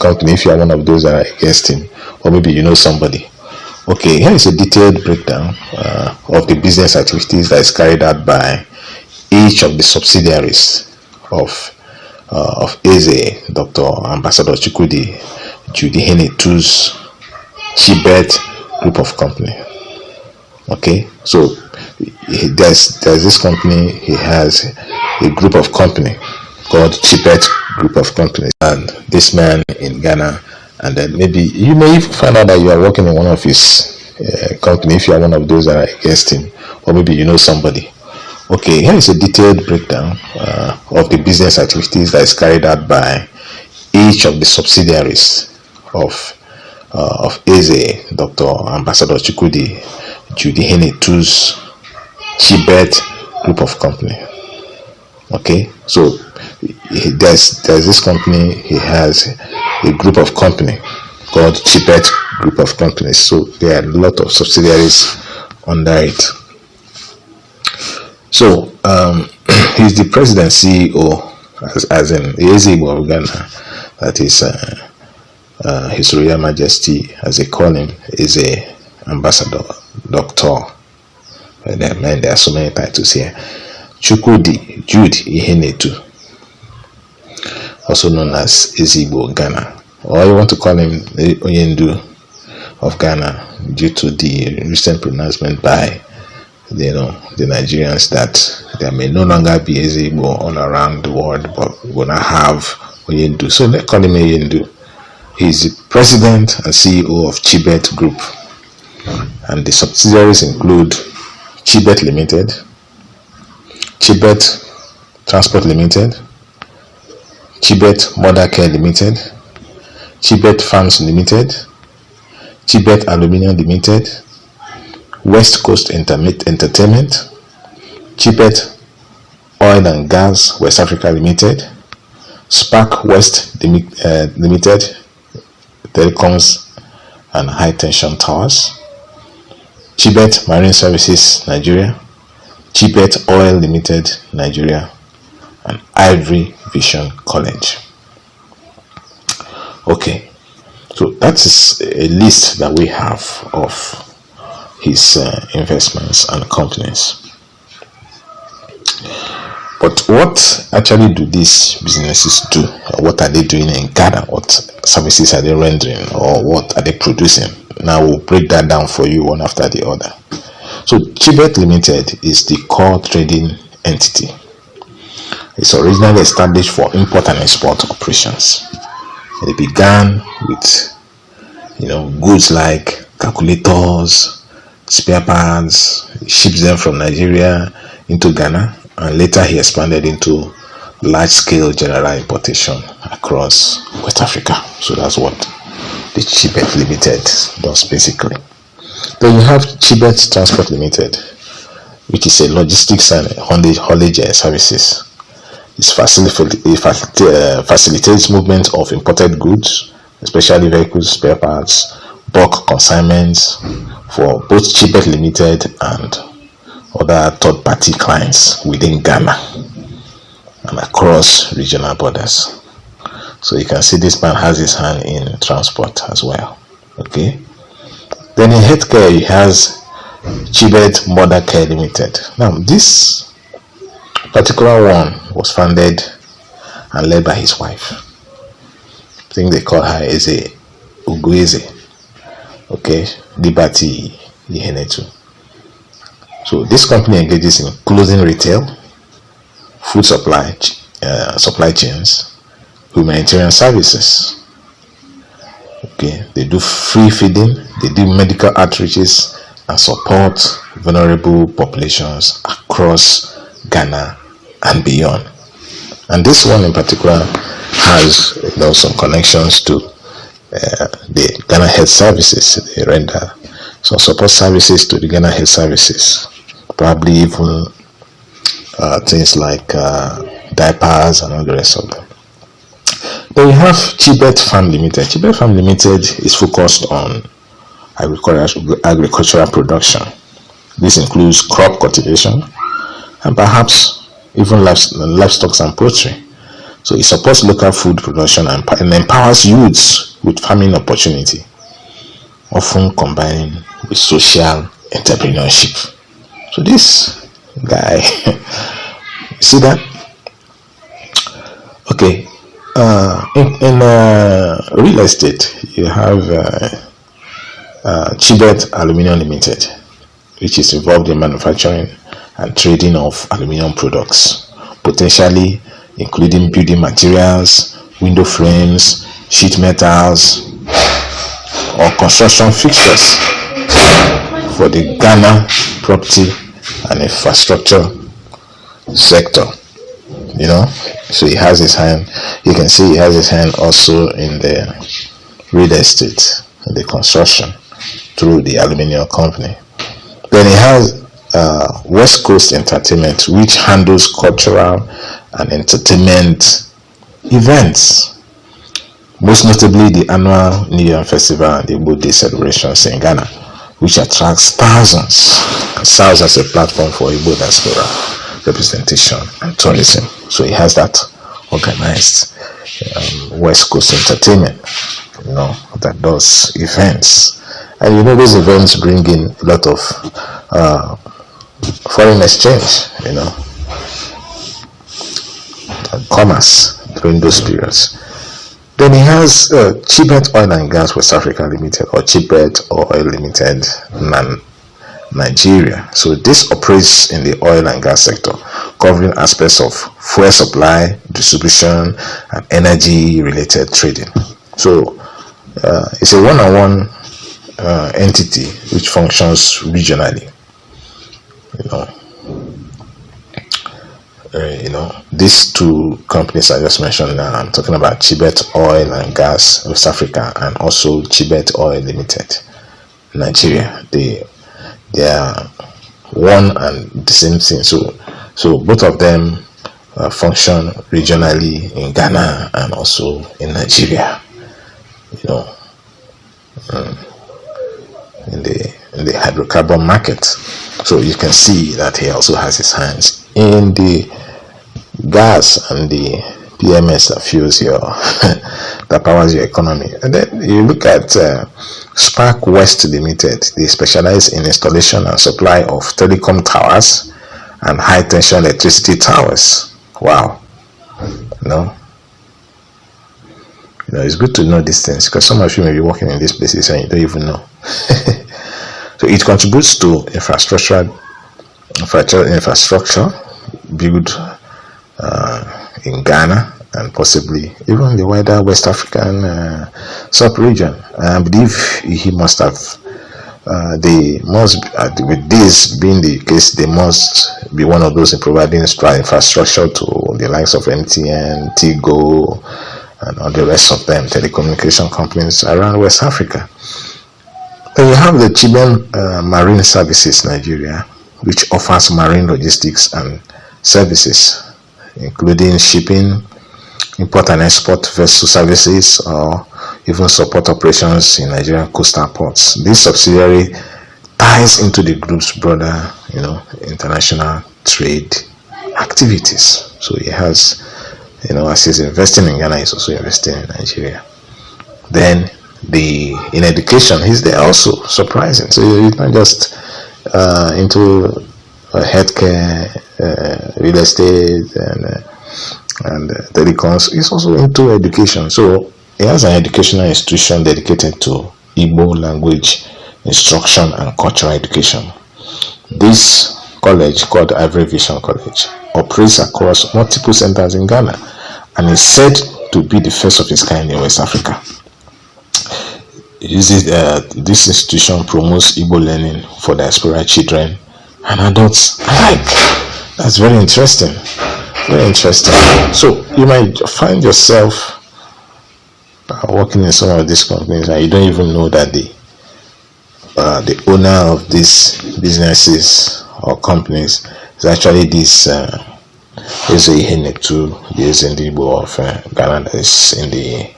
company if you are one of those that are against him, or maybe you know somebody. Okay, here is a detailed breakdown of the business activities that is carried out by each of the subsidiaries of Eze Dr. Ambassador Chukwudi Jude Ihenetu's Chibert Group of Companies. Okay, so there's this company. He has a group of company called Chibert Group of Companies, and this man in Ghana, and then maybe you may even find out that you are working in one of his company if you are one of those that are against him, or maybe you know somebody. Okay, here is a detailed breakdown of the business activities that is carried out by each of the subsidiaries of Eze Dr. Ambassador Chukwudi Jude Ihenetu's Chibert Group of Companies. Okay, so there's this company. He has a group of company called Chibert Group of Companies. So there are a lot of subsidiaries under it. So he's the president CEO, as in Eze Ndigbo Ghana. That is His Royal Majesty, as they call him, is a Ambassador Dr. And then, man, there are so many titles here. Chukwudi Jude Ihenetu, also known as Eze Ndigbo Ghana, or you want to call him the Oyendu of Ghana, due to the recent pronouncement by the Nigerians that there may no longer be Eze Ndigbo all around the world, but we will not have Oyendu. So let's call him Oyendu. He is the president and CEO of Chibert Group, and the subsidiaries include Chibert Limited, Chibert Transport Limited, Chibert Mother Care Limited, Chibert Farms Limited, Chibert Aluminium Limited, West Coast Entertainment, Chibert Oil and Gas West Africa Limited, Spakwest Ltd, Telecoms and High Tension Towers, Chibert Marine Services Nigeria, Chibert Oil Limited Nigeria, and Ivory Vision College. Okay, so that is a list that we have of his investments and companies. But what actually do these businesses do? What are they doing in Ghana? What services are they rendering, or what are they producing? Now we'll break that down for you one after the other. So Chibert Limited is the core trading entity. It's originally established for import and export operations. It began with goods like calculators, spare parts, ships them from Nigeria into Ghana, and later he expanded into large-scale general importation across West Africa. So that's what the Chibert Limited does basically. Then you have Chibert Transport Limited, which is a logistics and haulage services. It facilitates movement of imported goods, especially vehicles, spare parts, bulk consignments for both Chibert Limited and other third-party clients within Ghana and across regional borders. So you can see this man has his hand in transport as well. Okay. Then in healthcare, he has Chibert Mother Care Limited. Now this particular one was founded and led by his wife. I think they call her Eze Ugweze. Okay, Liberty Ihenetu. So this company engages in clothing retail, food supply chains, humanitarian services. Okay, they do free feeding, they do medical outreaches and support vulnerable populations across Ghana and beyond. And this one in particular has some connections to the Ghana Health Services. They render some support services to the Ghana Health Services, probably even things like diapers and all the rest of them. Then we have Chibert Farm Limited. Chibert Farm Limited is focused on agricultural production. This includes crop cultivation and perhaps even livestock and poultry. So it supports local food production and empowers youths with farming opportunity, often combining with social entrepreneurship. So this guy, you see that? Okay. In real estate, you have Chibert Aluminium Limited, which is involved in manufacturing and trading of aluminium products, potentially including building materials, window frames, sheet metals, or construction fixtures for the Ghana property and infrastructure sector. You know, so he has his hand, you can see he has his hand also in the real estate, in the construction through the aluminium company. Then he has West Coast Entertainment, which handles cultural and entertainment events, most notably the annual New Year Festival and the Igbo Day celebrations in Ghana, which attracts thousands and serves as a platform for Igbo diaspora representation and tourism. So he has that organized West Coast Entertainment, you know, that does events. And you know, those events bring in a lot of foreign exchange, you know, commerce during those periods. Then he has Chibert Oil Gas West Africa Limited, or Chibert Oil Limited Nigeria. So this operates in the oil and gas sector, covering aspects of fuel supply, distribution, and energy related trading. So it's a one-on-one entity which functions regionally. You know, these two companies I just mentioned now, I'm talking about Chibert Oil and Gas West Africa and also Chibert Oil Limited Nigeria. They are one and the same thing. So both of them function regionally in Ghana and also in Nigeria. You know, in the hydrocarbon market. So you can see that he also has his hands in the gas and the PMS that fuels your that powers your economy. And then you look at Spakwest Ltd. They specialize in installation and supply of telecom towers and high tension electricity towers. Wow. You know, it's good to know these things, because some of you may be working in these places and you don't even know. So it contributes to infrastructure build in Ghana and possibly even the wider West African sub-region. I believe he must have, they must, with this being the case, they must be one of those in providing infrastructure to the likes of MTN, Tigo, and all the rest of them, telecommunication companies around West Africa. Then you have the Chibert Marine Services Nigeria, which offers marine logistics and services, including shipping, import and export vessel services, or even support operations in Nigerian coastal ports. This subsidiary ties into the group's broader, international trade activities. So he has, as he's investing in Ghana, he's also investing in Nigeria. Then in education, he's there also, surprising. So he's not just into healthcare, real estate, and telecoms. He's also into education. So he has an educational institution dedicated to Igbo language instruction and cultural education. This college, called Ivory Vision College, operates across multiple centers in Ghana and is said to be the first of its kind in West Africa. This institution promotes Igbo learning for diaspora children and adults alike. That's very interesting. Very interesting. So you might find yourself working in some of these companies and you don't even know that the owner of these businesses or companies is actually this Eze Ihenetu, the Eze Ndigbo of Ghana, that is in the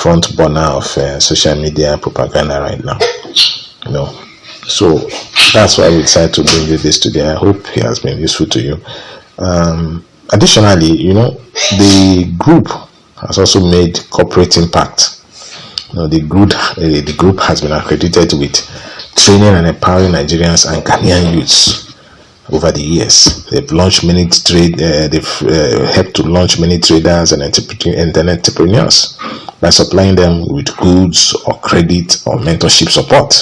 front burner of social media propaganda right now. So that's why we decided to bring you this today. I hope it has been useful to you. Additionally, the group has also made corporate impact. The group has been accredited with training and empowering Nigerians and Ghanaian youths over the years. They've launched many helped to launch many traders and entrepreneurs by supplying them with goods or credit or mentorship support.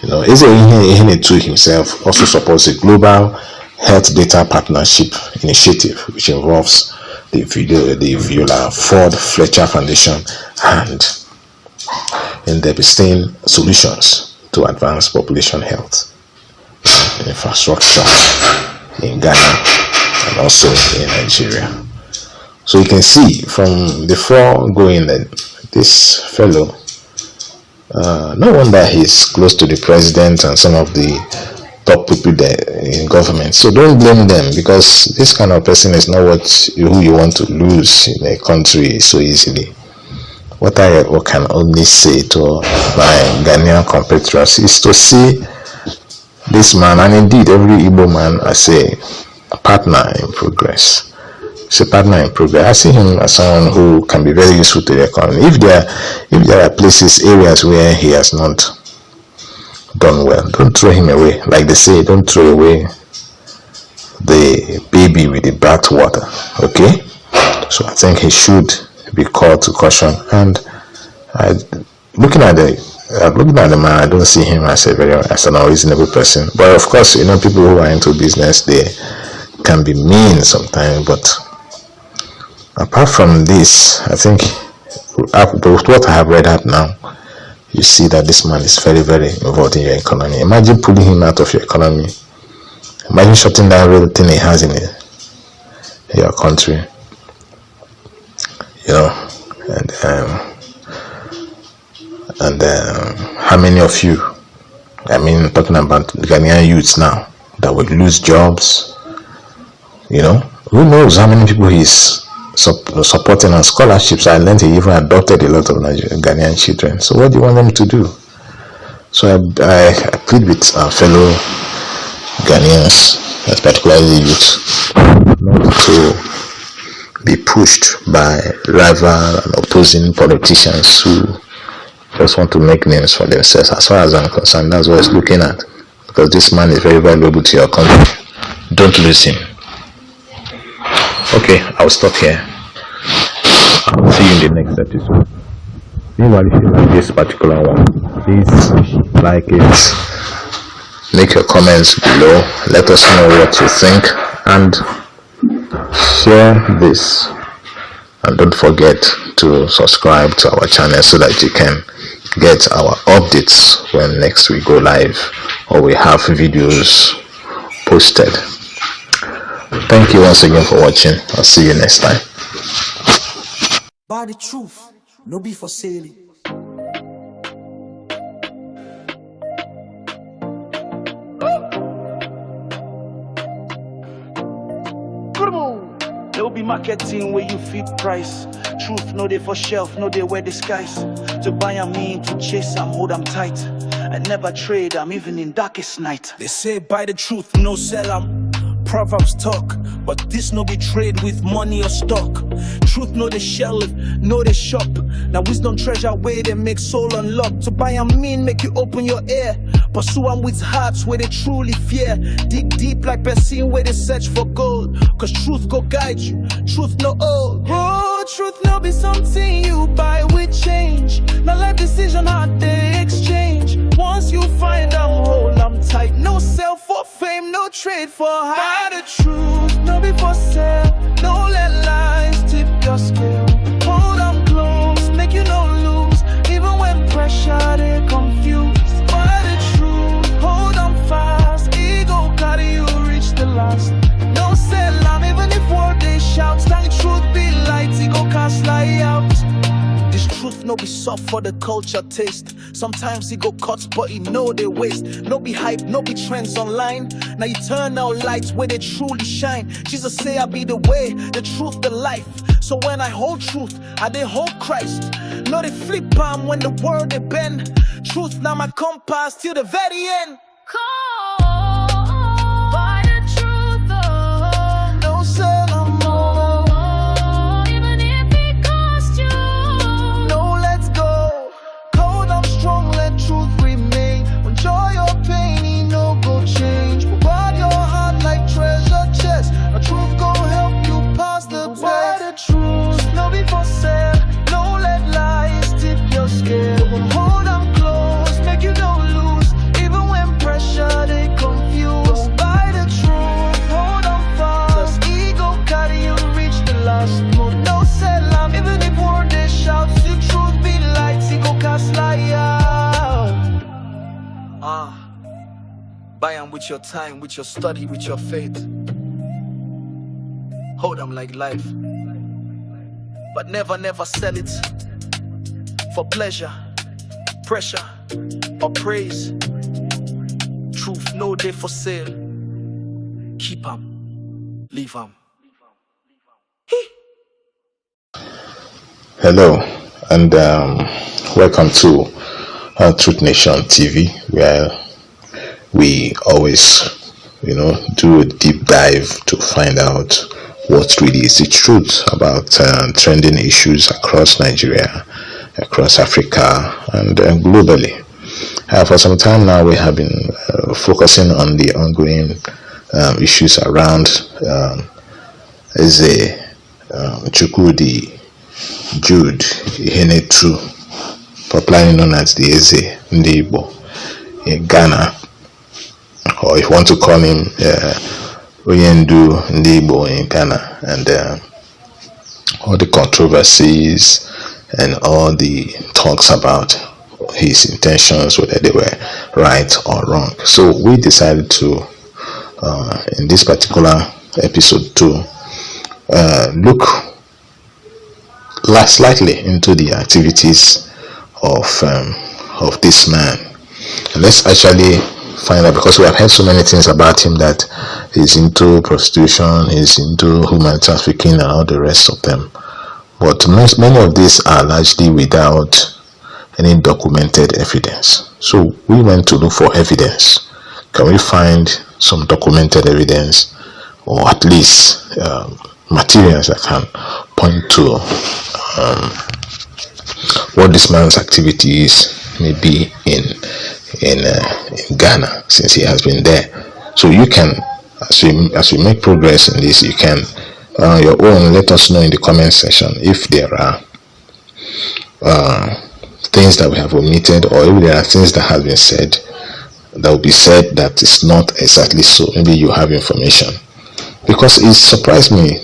Eze Ihenetu himself also supports a global health data partnership initiative, which involves the Viola Ford Fletcher Foundation and investing solutions to advance population health infrastructure in Ghana and also in Nigeria. So you can see from the foregoing that this fellow, no wonder he's close to the president and some of the top people there in government. So don't blame them, because this kind of person is not who you want to lose in a country so easily. What I can only say to my Ghanaian compatriots is to see this man, and indeed every Igbo man, as a partner in progress. It's a partner in progress. I see him as someone who can be very useful to the economy. If there are areas where he has not done well, don't throw him away. Like they say, don't throw away the baby with the bathwater. Okay? So I think he should be called to caution. And looking at the man, I don't see him as an unreasonable person. But of course, people who are into business, they can be mean sometimes. But apart from this, I think with what I have read out now, you see that this man is very, very involved in your economy. Imagine pulling him out of your economy. Imagine shutting down everything he has in your country. And how many of you, talking about Ghanaian youths now, that would lose jobs? Who knows how many people he's supporting on scholarships. I learned he even adopted a lot of Ghanaian children. So what do you want them to do? So I plead with our fellow Ghanaians, particularly youth, not to be pushed by rival and opposing politicians who just want to make names for themselves. As far as I'm concerned, that's what it's looking at, because this man is very valuable to your country. Don't lose him. Okay, I'll stop here. I'll see you in the next episode. Meanwhile, if you like this particular one, please like it, make your comments below, let us know what you think, and share this. And don't forget to subscribe to our channel so that you can get our updates when next we go live or we have videos posted. Thank you once again for watching. I'll see you next time. By the truth, no be for sailing. There will be marketing where you feed price. Truth, no they for shelf, no they wear disguise. To buy I'm mean, to chase I'm hold I'm tight. I never trade, I'm even in darkest night. They say buy the truth, no sell I'm. Proverbs talk, but this no be trade with money or stock. Truth no they shelf, no they shop. Now wisdom treasure where they make soul unlock. To buy I'm mean, make you open your ear. Pursue them with hearts where they truly fear. Dig deep like person where they search for gold. Cause truth go guide you, truth no old. Oh, truth no be something you buy with change. Now life decision hard they exchange. Once you find I'm whole, I'm tight. No sell for fame, no trade for high. Buy the truth, no be for sale. Don't let lies tip your scale. Hold on close, make you no lose. Even when pressure they confuse. Buy the truth, hold on fast. Ego carry you reach the last. No sell, I'm even if word they shout. Stand truth be light, ego can't slide out. This truth no be soft for the culture taste. Sometimes he go cuts but he know they waste. No be hype, no be trends online. Now eternal lights where they truly shine. Jesus say I be the way, the truth, the life. So when I hold truth, I they hold Christ. No they flip palm when the world they bend. Truth now my compass till the very end. Call by the truth, oh. No Buy them with your time, with your study, with your faith. Hold them like life. But never, never sell it for pleasure, pressure, or praise. Truth, no day for sale. Keep them, leave them. Hello, and welcome to Truth Nation TV, where we always, do a deep dive to find out what really is the truth about trending issues across Nigeria, across Africa, and globally. For some time now, we have been focusing on the ongoing issues around Eze Chukwudi Jude Ihenetu, popularly known as the Eze Ndigbo in Ghana, or if you want to call him Ndigbo in Ghana, and all the controversies and all the talks about his intentions, whether they were right or wrong. So we decided to, in this particular episode, to look slightly into the activities of this man. And let's actually find out, because we have heard so many things about him, that he's into prostitution, he's into human trafficking, and all the rest of them. But many of these are largely without any documented evidence. So we went to look for evidence. Can we find some documented evidence, or at least materials that can point to what this man's activities may be in Ghana, since he has been there. So you can, as we make progress in this, you can your own let us know in the comment section if there are things that we have omitted, or if there are things that have been said that will be said that is not exactly so. Maybe you have information, because it surprised me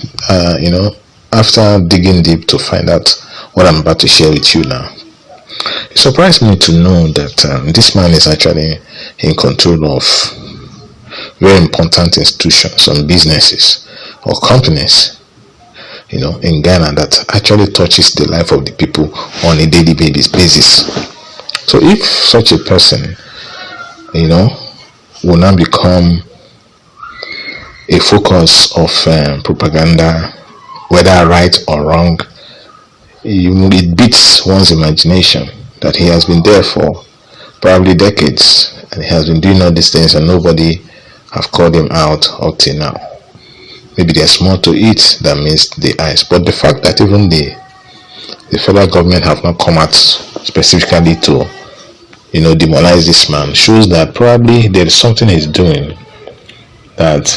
after digging deep to find out what I'm about to share with you now. It surprised me to know that this man is actually in control of very important institutions and businesses or companies, in Ghana, that actually touches the life of the people on a daily basis. So if such a person, will now become a focus of propaganda, whether right or wrong, it beats one's imagination that he has been there for probably decades, and he has been doing all these things, and nobody have called him out up till now. Maybe there's more to it than meets the eyes, but the fact that even the federal government have not come out specifically to demonize this man shows that probably there is something he's doing that